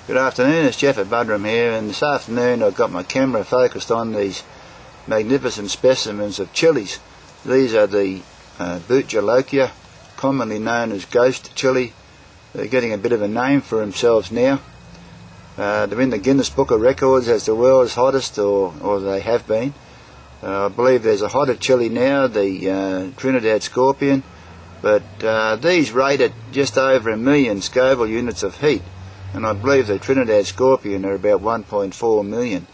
Good afternoon, it's Jeff at Budrum here, and this afternoon I've got my camera focused on these magnificent specimens of chilies. These are the BHUT JOLOKIA, commonly known as ghost chili. They're getting a bit of a name for themselves now. They're in the Guinness Book of Records as the world's hottest, or they have been. I believe there's a hotter chili now, the Trinidad Scorpion, but these rate at just over 1 million Scoville units of heat, and I believe the Trinidad Scorpion are about 1.4 million.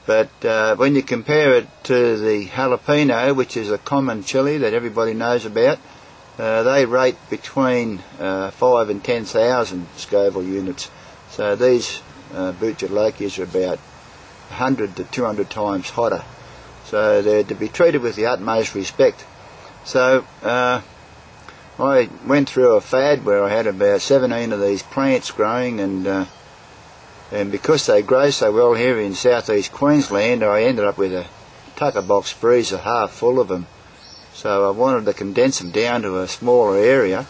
But when you compare it to the jalapeno, which is a common chili that everybody knows about, they rate between 5 and 10,000 Scoville units. So these BHUT JOLOKIAs are about 100 to 200 times hotter. So they're to be treated with the utmost respect. So I went through a fad where I had about 17 of these plants growing, and because they grow so well here in southeast Queensland, I ended up with a tucker box freezer half full of them. So I wanted to condense them down to a smaller area,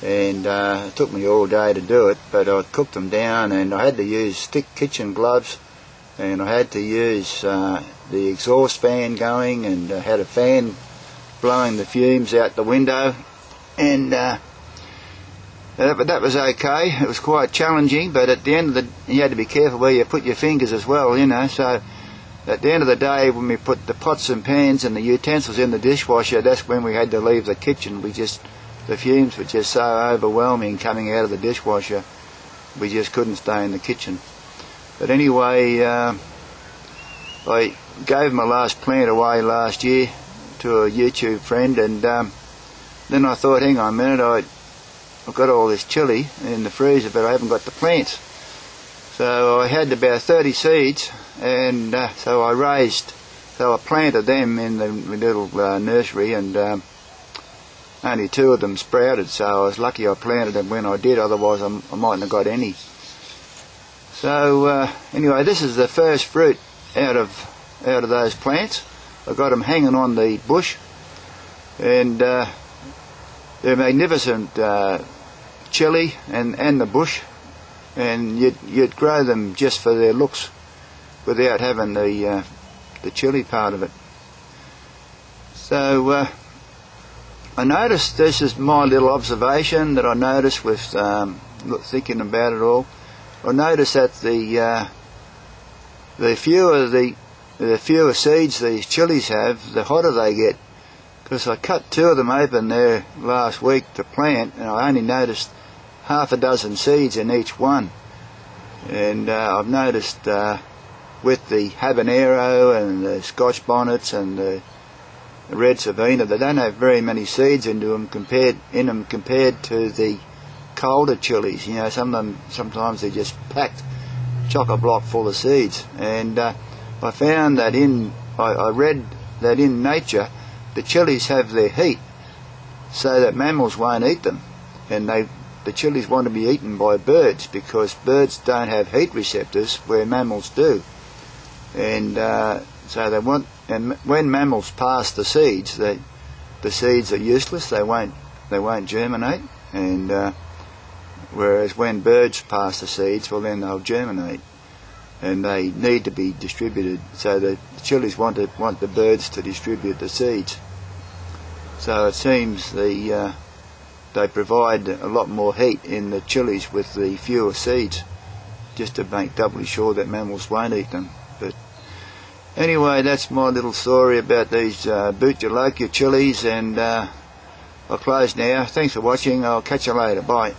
and it took me all day to do it, but I cooked them down, and I had to use thick kitchen gloves, and I had to use the exhaust fan going, and I had a fan blowing the fumes out the window, and but that was okay. It was quite challenging, but at the end of the you had to be careful where you put your fingers as well, you know. So at the end of the day, when we put the pots and pans and the utensils in the dishwasher, that's when we had to leave the kitchen. The fumes were just so overwhelming coming out of the dishwasher, we just couldn't stay in the kitchen. But anyway, I gave my last plant away last year to a YouTube friend, and then I thought, hang on a minute, I've got all this chili in the freezer, but I haven't got the plants. So I had about 30 seeds, and so I planted them in the little nursery, and only 2 of them sprouted, so I was lucky I planted them when I did, otherwise I mightn't have got any. So anyway, this is the first fruit out of those plants. I got them hanging on the bush, and they're magnificent chili and the bush, and you'd grow them just for their looks without having the chili part of it. So I noticed, this is my little observation that I noticed with thinking about it all. I noticed that the fewer seeds these chilies have, the hotter they get. Because I cut 2 of them open there last week to plant, and I only noticed half a dozen seeds in each one. And I've noticed with the habanero and the Scotch bonnets and the red Savina, they don't have very many seeds in them compared to the colder chilies. You know, sometimes they're just packed chock-a-block full of seeds. And I found that I read that in nature, the chilies have their heat so that mammals won't eat them, and the chilies want to be eaten by birds, because birds don't have heat receptors where mammals do, and so they want. And when mammals pass the seeds are useless. They won't germinate, and whereas when birds pass the seeds, well, then they'll germinate, and they need to be distributed. So the chilies want the birds to distribute the seeds. So it seems they provide a lot more heat in the chilies with the fewer seeds, just to make doubly sure that mammals won't eat them. But anyway, that's my little story about these BHUT JOLOKIA chilies, and I'll close now. Thanks for watching. I'll catch you later. Bye.